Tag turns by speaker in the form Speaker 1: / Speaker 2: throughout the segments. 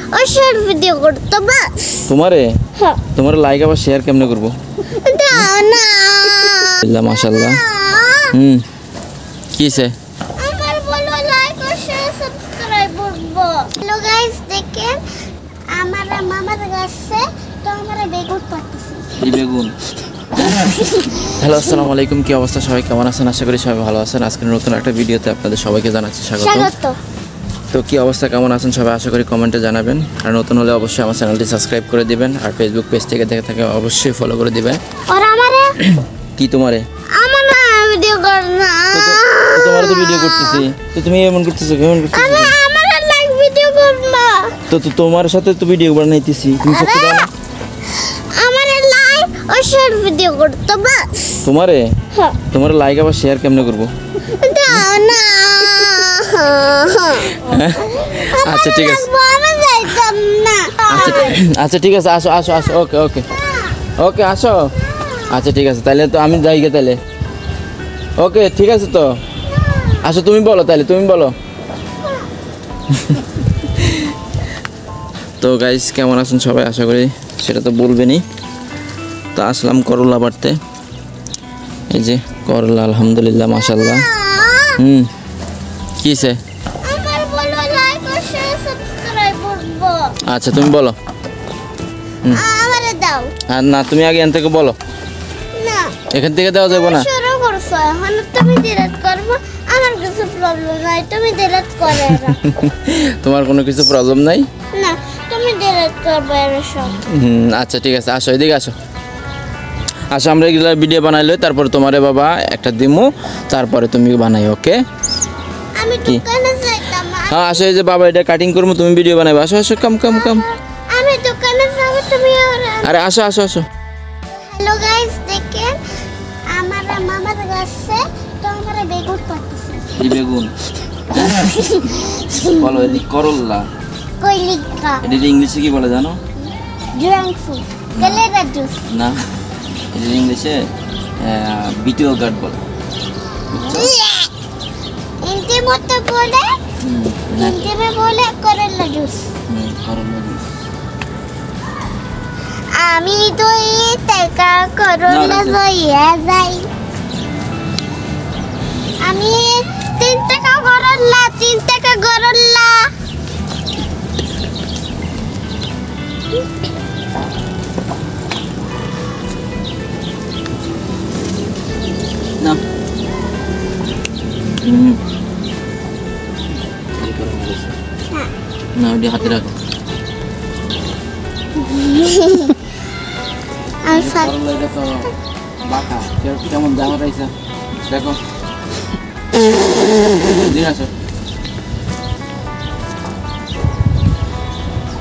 Speaker 1: और short video करते बस
Speaker 2: तुम्हारे
Speaker 1: हाँ
Speaker 2: तुम्हारे लाइक আবার শেয়ার কেমনে করব
Speaker 1: দাও না
Speaker 2: আল্লাহ মাশাআল্লাহ কিসে
Speaker 1: আমার বলো লাইক আর শেয়ার সাবস্ক্রাইব করব হ্যালো গাইস দেখেন আমার মামার কাছে তো আমরা বেগুন পাচ্ছি
Speaker 2: এই বেগুন হ্যালো আসসালামু আলাইকুম কি অবস্থা সবাই কেমন আছেন আশা করি সবাই ভালো আছেন আজকে নতুন একটা ভিডিওতে আপনাদের সবাইকে জানাচ্ছি স্বাগত তো কি অবস্থা কেমন আছেন সবাই আশা করি কমেন্টে জানাবেন আর নতুন হলে অবশ্যই আমার চ্যানেলটি সাবস্ক্রাইব করে দিবেন আর ফেসবুক পেজ থেকে দেখে থাকলে অবশ্যই ফলো করে দিবেন
Speaker 1: আর আমারে
Speaker 2: কি তোমারে
Speaker 1: আমার না ভিডিও কর না
Speaker 2: তোমার তো ভিডিও করতেছি তো তুমি এমন করতেছো কেমন করতেছো
Speaker 1: আমার লাইক ভিডিও করবা
Speaker 2: তো তোমার সাথে তো ভিডিও বানাইতেছি তুমি সত্যি দাও না
Speaker 1: আমার লাইক আর শেয়ার ভিডিও করতে বাস
Speaker 2: তোমারে
Speaker 1: হ্যাঁ
Speaker 2: তোমার লাইক আবার শেয়ার কেমনে করব
Speaker 1: দাও না
Speaker 2: আচ্ছা ঠিক আছে
Speaker 1: আমি যাইতাম না
Speaker 2: আচ্ছা ঠিক আছে আসো আসো আসো ওকে ওকে ওকে আসো আচ্ছা ঠিক আছে তাহলে তো আমি যাই গে তাহলে ওকে ঠিক আছে তো আসো তুমি বলো তাহলে তুমি বলো তো গাইস কেমন আছেন সবাই আশা করি সেটা তো বলবেনই তো আসলাম করলা বাড়তে এই যে করলা আলহামদুলিল্লাহ মাশাআল্লাহ কিসে
Speaker 1: আমার বলো লাইক আর শেয়ার সাবস্ক্রাইব করব
Speaker 2: আচ্ছা তুমি বলো
Speaker 1: আমারে দাও
Speaker 2: আর না তুমি আগে এখান থেকে বলো
Speaker 1: না
Speaker 2: এখান থেকে দেওয়া যাবে না
Speaker 1: শুরু করছো এখন তুমি ডিলিট করবে আমার কিছু প্রবলেম নাই তুমি ডিলিট করে না
Speaker 2: তোমার কোনো কিছু প্রবলেম নাই
Speaker 1: না তুমি ডিলিট করবে এর সব
Speaker 2: আচ্ছা ঠিক আছে আসো এদিকে আসো আসো আমরা রেগুলার ভিডিও বানাইলে তারপরে তোমারে বাবা একটা দিমু তারপরে তুমি বানাই ওকে
Speaker 1: আমি দোকানে যাইতাম
Speaker 2: হ্যাঁ আসো এই যে বাবা এটা কাটিং করবো তুমি ভিডিও বানাইবা আসো আসো কাম কাম কাম
Speaker 1: আমি দোকানে যাব তুমি
Speaker 2: আরে আসো আসো আসো
Speaker 1: হ্যালো গাইস দেখেন আমার মামার কাছে তো আমরা বেগুন পাচ্ছি
Speaker 2: এই বেগুন বলো এই করলা
Speaker 1: কইলিকা
Speaker 2: এটা ইংলিশে কি বলে জানো
Speaker 1: ড্রাগন ফ্রুট কলেরা জুস
Speaker 2: না এটা ইংলিশে বিটল গার্ড বলে
Speaker 1: হিন্দি মতে বলে হিন্দি में बोले करेला जूस
Speaker 2: করলা জুস
Speaker 1: আমি তো এই টাকা করলা যাইয়া যাই আমি 3 টাকা করলা 3 টাকা করলা
Speaker 2: না না ওটি হাতে রাখো করলা এটা তো বাঁকা কেমন জামা পাইছে দেখো দিয়ে আসো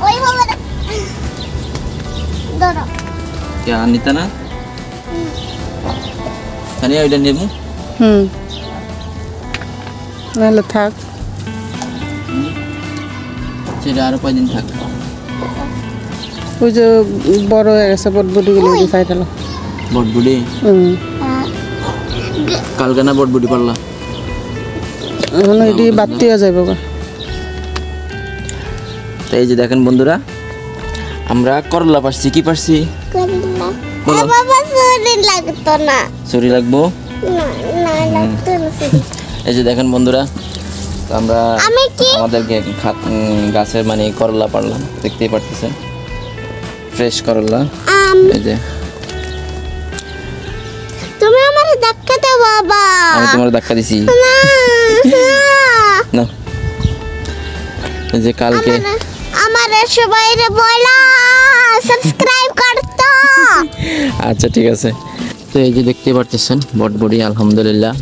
Speaker 1: ওই বাবা ধরো
Speaker 2: কে নিতা না তানিয়া ওইটা নেবো
Speaker 3: নাহলে থাক
Speaker 2: সেটা আরো কয়দিন থাক
Speaker 3: ওই যে বড় হয়ে গেছে বটবুটিগুলো খাই ফেল
Speaker 2: বটবুটি কালকে না বটবুটি পারলা
Speaker 3: এখন এটি বাড়তি হয়ে যাবে
Speaker 2: তো এই যে দেখেন বন্ধুরা আমরা করলা পারছি কি পারছি
Speaker 1: করলা
Speaker 2: বলো।
Speaker 1: বাবা শরীর লাগতো না
Speaker 2: ছুরি লাগবো
Speaker 1: না না লাগতো না
Speaker 2: এই যে দেখেন বন্ধুরা তো আমরা
Speaker 1: আমি কি
Speaker 2: আমাদের গাছের মানে করলা পারলাম দেখতেই পারতেছেন ফ্রেশ করলা এই যে
Speaker 1: তুমি আমারে ধাক্কা দাও বাবা
Speaker 2: আমি তোমার ধাক্কা দিছি না এই যে কালকে
Speaker 1: আমারে সবাইরে বলা সাবস্ক্রাইব করতে
Speaker 2: আচ্ছা ঠিক আছে তো এই যে দেখতে পারতেছেন বটবডি আলহামদুলিল্লাহ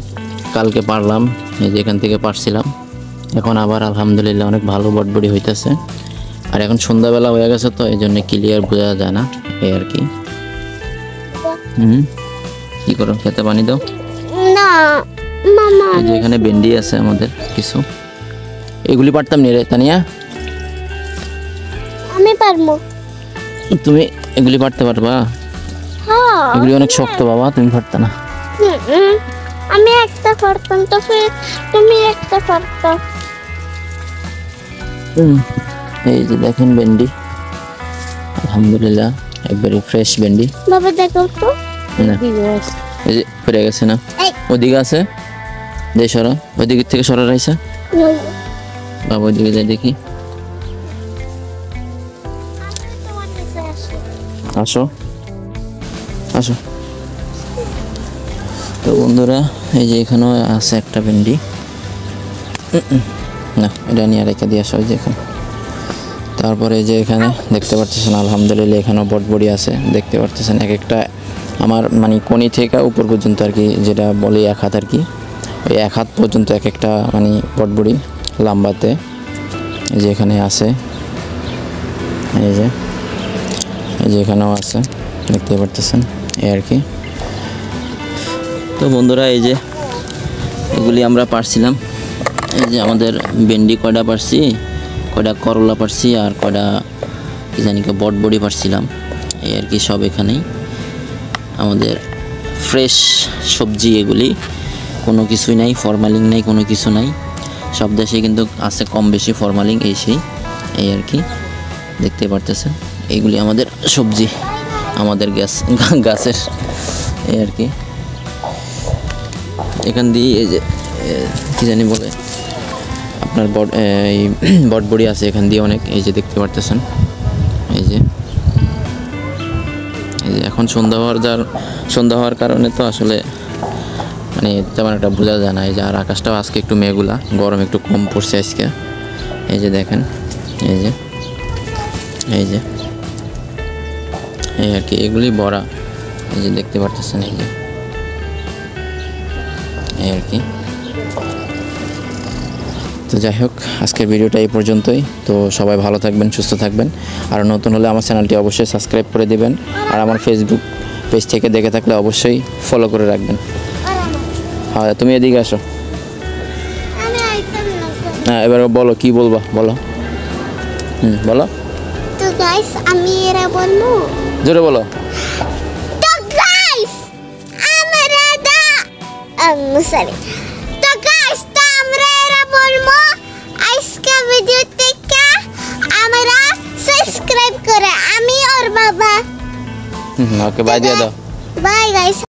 Speaker 2: কালকে পারলাম এই যে এখান থেকে পারছিলাম এখন আবার আলহামদুলিল্লাহ অনেক ভালো বটবডি হইতেছে আর এখন সন্ধ্যাবেলা হয়ে গেছে তো এই জন্য ক্লিয়ার বোঝা যায় না এই আর কি কি করো খেতে পানি দাও
Speaker 1: না মামা
Speaker 2: এই যে এখানে ভেন্ডি আছে আমাদের কিছু এগুলি পারতাম নি রে তানিয়া
Speaker 1: আমি পারবো
Speaker 2: তুমি এগুলি পারতে পারবা
Speaker 1: হ্যাঁ
Speaker 2: এগুলি অনেক শক্ত বাবা তুমি পারতে না
Speaker 1: আমি একটা পারতাম তো তুমি একটা পারতো
Speaker 2: এই যে দেখেন ভেন্ডি, আলহামদুলিল্লাহ একবারে ফ্রেশ ভেন্ডি।
Speaker 1: বাবা দেখো তো,
Speaker 2: না এই যে পড়ে গেছে না,
Speaker 1: এই
Speaker 2: ওদিকে আছে, যে সরা ওইদিক থেকে সরা রাইছে বাবা, ওইদিকে যাই দেখি।
Speaker 1: তোমার কাছে আসো।
Speaker 2: আসো আসো। তো বন্ধুরা এই যে এখানেও আছে একটা ভেন্ডি, না এটা নিয়ে রেখে দিয়ে আসো। ওই যে এখানে, তারপরে এই যে এখানে দেখতে পাচ্ছেন আলহামদুলিল্লাহ এখানেও বটবড়ি আছে, দেখতে পাচ্ছেন এক একটা আমার মানে কোনি থেকে উপর পর্যন্ত আর কি, যেটা বলি 1 হাত আর কি, ওই 1 হাত পর্যন্ত এক একটা মানে বটবড়ি লম্বাতে। এই যে এখানে আছে, এই যে এখানেও আছে, দেখতে পাচ্ছেন এই আর কি। তো বন্ধুরা এই যে এগুলি আমরা পারছিলাম, এই যে আমাদের ভেন্ডি কয়টা পারছি, কয়টা করলা পারছি, আর কয়টা কি জানি বটবড়ি পারছিলাম, এই আর কি। সব এখানেই আমাদের ফ্রেশ সবজি, এগুলি কোনো কিছুই নাই, ফরমালিন নাই, কোনো কিছু নাই। সব দেশে কিন্তু আছে কম বেশি ফরমালিন, এই সেই এই আর কি, দেখতে পারতেছেন। এইগুলি আমাদের সবজি, আমাদের গাছের এই আর কি। এখান দিয়ে এই যে কী জানি বলে আপনার এই বটবড়ি আছে এখান দিয়ে অনেক, এই যে দেখতে পারতেছেন। এই যে এখন সন্ধ্যা হওয়ার কারণে তো আসলে মানে তেমন একটা বোঝা যায় না। এই যে আর আকাশটাও আজকে একটু মেঘলা, গরম একটু কম পড়ছে আজকে। এই যে দেখেন, এই যে এই আর কি, এগুলি বড়া, এই যে দেখতে পারতেছেন, এই যে এই আর কি। তো যাই হোক আজকের ভিডিওটা এই পর্যন্তই। তো সবাই ভালো থাকবেন, সুস্থ থাকবেন। আর নতুন হলে আমার চ্যানেলটি অবশ্যই সাবস্ক্রাইব করে দিবেন, আর আমার ফেসবুক পেজ থেকে দেখে থাকলে অবশ্যই ফলো করে রাখবেন। হ্যাঁ তুমি এদিকে আসো।
Speaker 1: আমি আইতাম না।
Speaker 2: হ্যাঁ এবার বলো, কি বলবা বলো। বলো।
Speaker 1: তো গাইস আমি এরা বলবো,
Speaker 2: জোরে বলো।
Speaker 1: তো গাইস আমরা সরি, তো গাইস তো আমরা এরা বলবো আজকে ভিডিও থেকে আমরা সাবস্ক্রাইব করে আমি আর বাবা।
Speaker 2: ওকে বাই দিয়ে দাও।
Speaker 1: Bye guys.